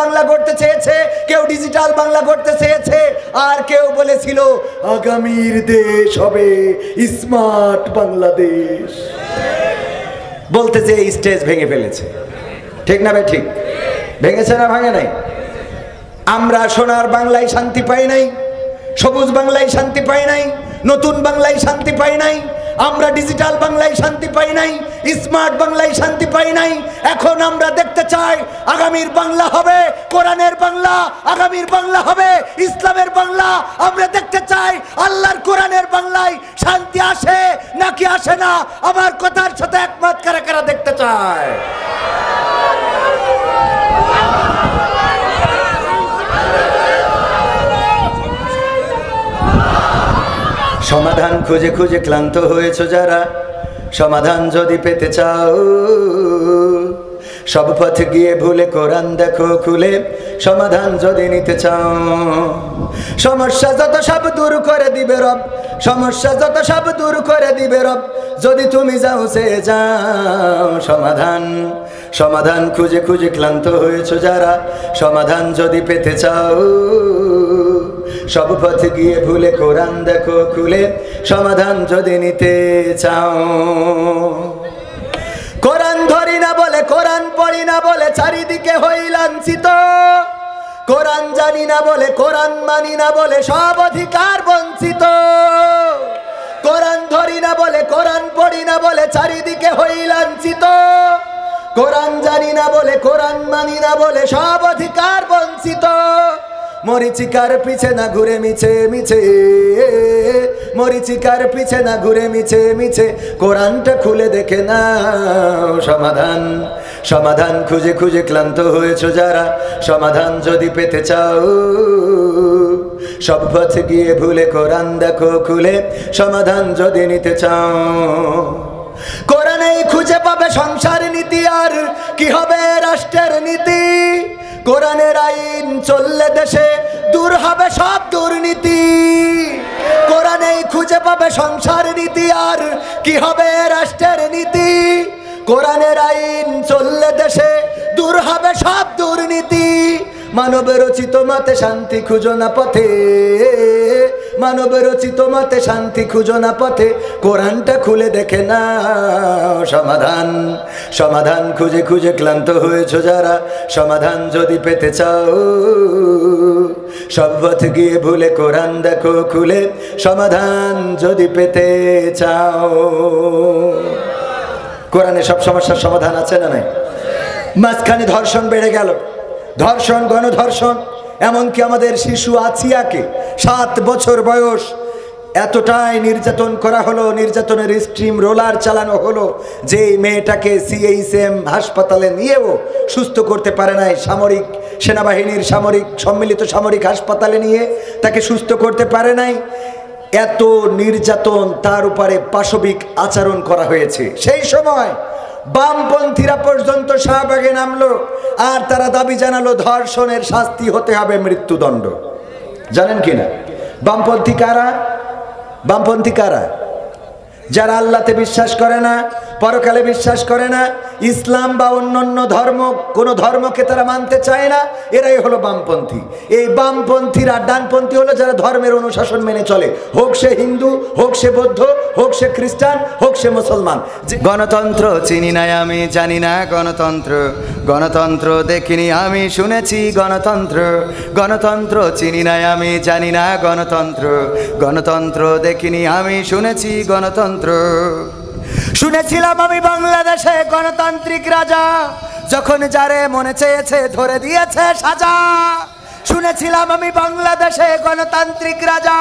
বাংলা করতে চেয়েছে, কেউ ডিজিটাল বাংলা করতে চেয়েছে, আর কেউ বলেছিল আগামীর দেশ হবে স্মার্ট বাংলাদেশ। বলতে যে স্টেজ ভেঙে ফেলেছে। ঠিক না ভাই? ঠিক ভেঙেছে না ভাঙে নাই? আমরা সোনার বাংলায় শান্তি পাই নাই, সবুজ বাংলায় শান্তি পাই নাই, নতুন বাংলায় শান্তি পাই নাই, আমরা ডিজিটাল বাংলায় শান্তি পাই নাই, স্মার্ট বাংলায় শান্তি পাই নাই। এখন আমরা দেখতে চাই আগামীর বাংলা হবে কোরআনের বাংলা, আগামীর বাংলা হবে ইসলামের বাংলা। আমরা দেখতে চাই আল্লাহর কোরআনের বাংলায় শান্তি আসে নাকি আসে না। আমার কথার সাথে একমত কারা কারা দেখতে চায়? সমাধান খুঁজে খুঁজে ক্লান্ত হয়েছো যারা, সমাধান যদি পেতে চাও, সব পথ গিয়ে ভুলে কোরআন দেখো খুলে, সমাধান যদি নিতে চাও। সমস্যা যত সব দূর করে দিবে রব, সমস্যা যত সব দূর করে দিবে রব, যদি তুমি যাও সে যাও। সমাধান সমাধান খুঁজে খুঁজে ক্লান্ত হয়েছো যারা, সমাধান যদি পেতে চাও, সব পথ গিয়ে ভুলে কোরআন দেখো খুলে, সমাধান যদি নিতে চাও। কোরআন ধরি না বলে, কোরআন পড়ি না বলে চারিদিকে হই লাঞ্ছিত, কোরআন জানি না বলে, কোরআন মানি না বলে সব অধিকার বঞ্চিত। কোরআন ধরি না বলে, কোরআন পড়ি না বলে চারিদিকে হই লাঞ্ছিত, কোরআন জানি না বলে, কোরআন মানি না বলে সব অধিকার বঞ্চিত। মরিচিকার পিছে না ঘুরে মিছে মিছে, মরিচিকার পিছে না ঘুরে মিছে মিছে, কোরআনটা খুলে দেখে নাও। সমাধান সমাধান খুঁজে খুঁজে ক্লান্ত হয়েছো যারা, সমাধান যদি পেতে চাও, সব পথ গিয়ে ভুলে কোরআন দেখো খুলে, সমাধান যদি নিতে চাও। কোরআনেই খুঁজে পাবে সংসার নীতি, আর কি হবে রাষ্ট্রের নীতি। কোরআনের আইন চললে দেশে দূর হবে সব দুর্নীতি। কোরআনেই খুঁজে পাবে সংসার নীতি, আর কি হবে রাষ্ট্রের নীতি। কোরআনের আইন চললে দেশে দূর হবে সব দুর্নীতি। মানব রচিত মতে শান্তি খুঁজো না পথে, মানব রচিত মতে শান্তি খুঁজো না পথে, কোরআনটা খুলে দেখে নাও। সমাধান সমাধান খুঁজে খুঁজে ক্লান্ত হয়েছো যারা, সমাধান যদি পেতে চাও, সব পথ গিয়ে ভুলে কোরআন দেখো খুলে, সমাধান যদি পেতে চাও। কোরআনে সব সমস্যার সমাধান আছে না নাই? মাঝখানে ধর্ষণ বেড়ে গেল, ধর্ষণ, গণধর্ষণ, এমনকি আমাদের শিশু আছিয়াকে 7 বছর বয়স এতটাই নির্যাতন করা হলো, নির্যাতনের স্ট্রিম রোলার চালানো হলো যে মেয়েটাকে CHM হাসপাতালে নিয়েও সুস্থ করতে পারে নাই। সামরিক সেনাবাহিনীর সম্মিলিত সামরিক হাসপাতালে নিয়ে তাকে সুস্থ করতে পারে নাই। এত নির্যাতন, তার উপরে পাশবিক আচরণ করা হয়েছে। সেই সময় বামপন্থীরা পর্যন্ত শাহবাগে নামলো, আর তারা দাবি জানালো ধর্ষণের শাস্তি হতে হবে মৃত্যুদণ্ড। জানেন কিনা বামপন্থী কারা? বামপন্থী কারা? যারা আল্লাহতে বিশ্বাস করে না, পরকালে বিশ্বাস করে না, ইসলাম বা অন্যান্য ধর্ম, কোন ধর্মকে তারা মানতে চায় না, এরাই হলো বামপন্থী। এই বামপন্থীরা, ডানপন্থী হলো যারা ধর্মের অনুশাসন মেনে চলে, হোক সে হিন্দু, হোক সে বৌদ্ধ, হোক সে খ্রিস্টান, হোক সে মুসলমান। গণতন্ত্র চিনি না আমি, জানি না গণতন্ত্র, গণতন্ত্র দেখিনি আমি, শুনেছি গণতন্ত্র। গণতন্ত্র চিনি না আমি, জানি না গণতন্ত্র, গণতন্ত্র দেখিনি আমি, শুনেছি গণতন্ত্র। শুনেছিলাম আমি বাংলাদেশে গণতান্ত্রিক রাজা, যখন যারে মনে চেয়েছে ধরে দিয়েছে সাজা। শুনেছিলাম আমি বাংলাদেশে গণতান্ত্রিক রাজা,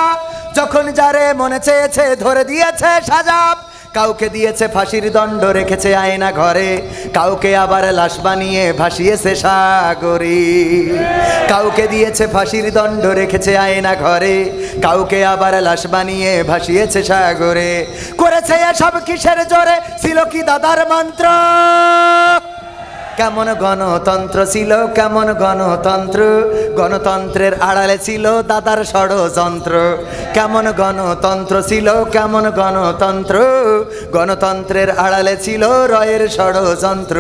যখন যারে মনে চেয়েছে ধরে দিয়েছে সাজা। কাউকে দিয়েছে ফাঁসির দণ্ড, রেখেছে আয়না ঘরে, কাউকে আবার লাশ বানিয়ে ভাসিয়েছে সাগরে। কাউকে দিয়েছে ফাঁসির দণ্ড, রেখেছে আয়না ঘরে, কাউকে আবার লাশ বানিয়ে ভাসিয়েছে সাগরে। করেছে এসব কিসের জোরে? ছিল কি দাদার মন্ত্র? কেমন গণতন্ত্র ছিল, কেমন গণতন্ত্র, গণতন্ত্রের আড়ালে ছিল দাদার ষড়যন্ত্র। কেমন গণতন্ত্র ছিল, কেমন গণতন্ত্র, গণতন্ত্রের আড়ালে ছিল রয়ের ষড়যন্ত্র।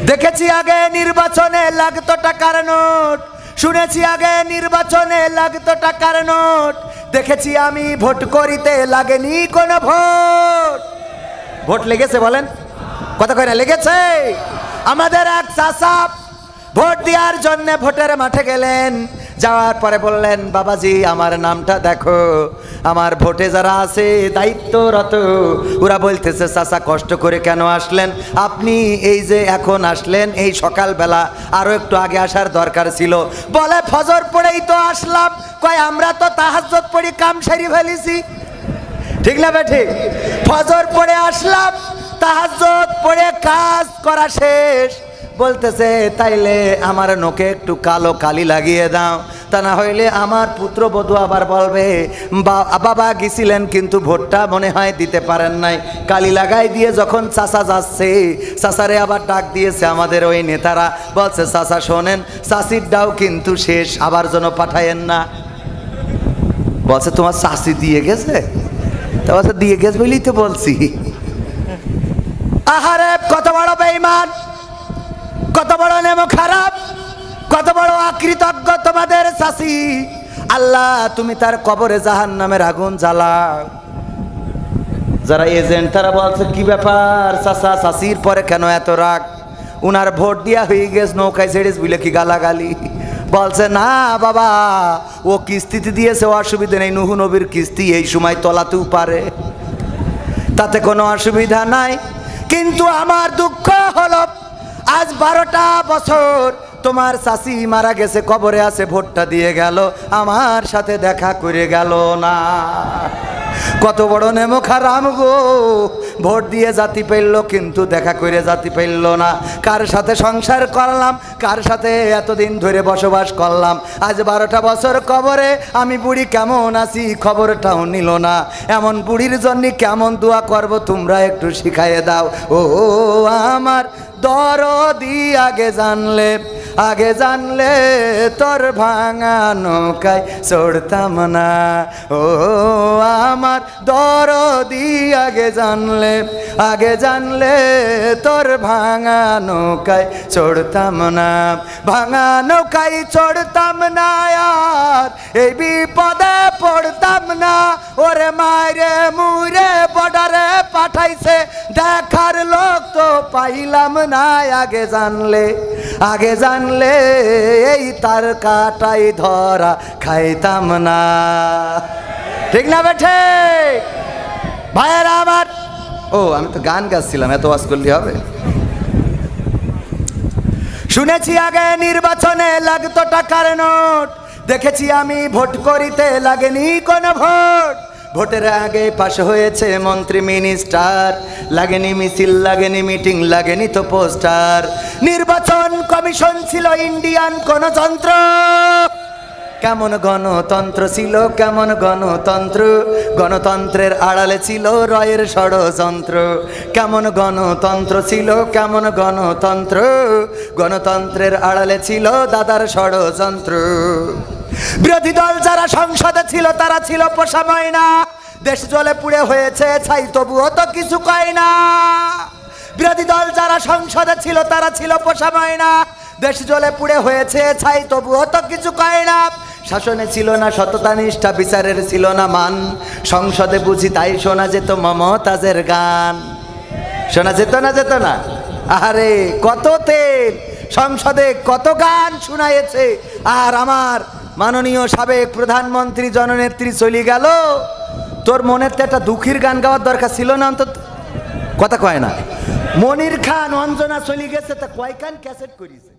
দেখেছি আগে নির্বাচনে লাগতো টাকার নোট, শুনেছি আগে নির্বাচনে লাগতো টাকার নোট, দেখেছি আমি ভোট করিতে লাগেনি কোনো ভোট। ভোট লেগেছে বলেন, কথা কয় না লেগেছে? আমাদের এক চাচা ভোট দেওয়ার জন্য ভোটের মাঠে গেলেন, যাওয়ার পরে বললেন, বাবাজি আমার নামটা দেখো, আমার ভোটে যারা আছে দায়িত্বরত ওরা বলতেছে চাচা কষ্ট করে কেন আসলেন আপনি, এই যে এখন আসলেন এই সকালবেলা আরো একটু আগে আসার দরকার ছিল। বলে ফজর পড়েই তো আসলাম। কয় আমরা তো তাহাজ্জুদ পড়ি কাম সারি ফেলেছি, ঠিক না বেঠি? ফজর পড়ে আসলাম, তাহাজ্জুদ পড়ে কাজ করা শেষ। বলতেছে তাইলে আমার নোকে একটু কালো কালি লাগিয়ে দাও, তা না হইলে আমার পুত্রবধূ আবার বলবে বাবা গেছিলেন কিন্তু ভোটটা মনে হয় দিতে পারেন নাই। কালি লাগাই দিয়ে যখন চাচা যাচ্ছে, চাচারে আবার ডাক দিয়েছে আমাদের ওই নেতারা, বলছে চাচা শোনেন চাচির ডাও কিন্তু শেষ, আবার যেন পাঠায়েন না। বলছে তোমার চাচি দিয়ে গেছে? তা বলছে দিয়ে গেছে বলেই তো বলছি। আহারে কত বড় বেঈমান, কত বড় নেমো খারাপ, কত বড় অকৃতজ্ঞ তোমাদের চাচি। আল্লাহ তুমি তার কবরে জাহান্নামের আগুন জ্বালাও। যারা এজেন্ট তারা বলছে কি ব্যাপার চাচা চাচির পরে কেন এত রাগ, উনার ভোট দিয়া হয়ে গেছে নৌকায় ছেড়েছ বলে কি গালাগালি। বলছে না বাবা ও কিস্তিতে দিয়েছে, অসুবিধা নেই, নুহু নবীর কিস্তি এই সময় তলাতেও পারে, তাতে কোনো অসুবিধা নাই। কিন্তু আমার দুঃখ হলো আজ 12টা বছর তোমার চাচি মারা গেছে, কবরে আছে, ভোটটা দিয়ে গেল, আমার সাথে দেখা করে গেল না। কত বড় নেমো খারাম গো, ভোট দিয়ে জাতি পেল কিন্তু দেখা করে জাতি পেল না। কার সাথে সংসার করলাম, কার সাথে এতদিন ধরে বসবাস করলাম, আজ 12টা বছর কবরে, আমি বুড়ি কেমন আছি খবরটাও নিল না। এমন বুড়ির জন্য কেমন দোয়া করব তোমরা একটু শিখাইয়ে দাও। ও আমার দরদি আগে জানলে তোর ভাঙা নৌকায় চড়তাম না। ও আমার দরদি আগে জানলে তোর ভাঙা নৌকায় চড়তাম না, ভাঙা নৌকায় চড়তাম না, আর এই বিপদে পড়তাম না। ওরে মায়েরে মুরে বর্ডারে পাঠাইছে, দেখার লোক তো পাইলাম না। আগে জানলে এই তার কাটাই ধরা খাইতাম না, ঠিক না বেঠে ভাইয়েরা আমার? ও আমি তো গান গাচ্ছিলাম, এত ওয়াজ করলে হবে? শুনেছি আগে নির্বাচনে লাগতো টাকার নোট, দেখেছি আমি ভোট করিতে লাগেনি কোনো ভোট। ভোটের আগে পাশ হয়েছে মন্ত্রী মিনিস্টার, লাগেনি মিছিল, লাগেনি মিটিং, লাগেনি তো পোস্টার। নির্বাচন কমিশন ছিল ইন্ডিয়ান কোন যন্ত্র, কেমন গণতন্ত্র ছিল, কেমন গণতন্ত্র, গণতন্ত্রের আড়ালে ছিল রয়ের ষড়যন্ত্র। কেমন গণতন্ত্র ছিল, কেমন গণতন্ত্র, গণতন্ত্রের আড়ালে ছিল দাদার ষড়যন্ত্র। বিরোধী দল যারা সংসদে ছিল তারা ছিল পোষা ময়না, দেশ জলে পুড়ে হয়েছে ছাই তবুও তো কিছু কয় না। বিরোধী দল যারা সংসদে ছিল তারা ছিল পোষা ময়না, দেশ জলে পুড়ে হয়েছে ছাই তবুও তো কিছু কয় না। শাসনে ছিল না সততা নিষ্ঠা, বিচারের ছিল না মান, সংসদে বুঝি তাই শোনা যেত মমতাজের গান। শোনা যেত না? আরে কত তেল, সংসদে কত গান শোনায়েছে। আর আমার মাননীয় সাবেক প্রধানমন্ত্রী জননেত্রী চলে গেল, তোর মনের তো একটা দুঃখের গান গাওয়ার দরকার ছিল না অন্তত? কথা কয় না? মনির খান অঞ্জনা চলে গেছে, তা কয় কান ক্যাসেট করিছে।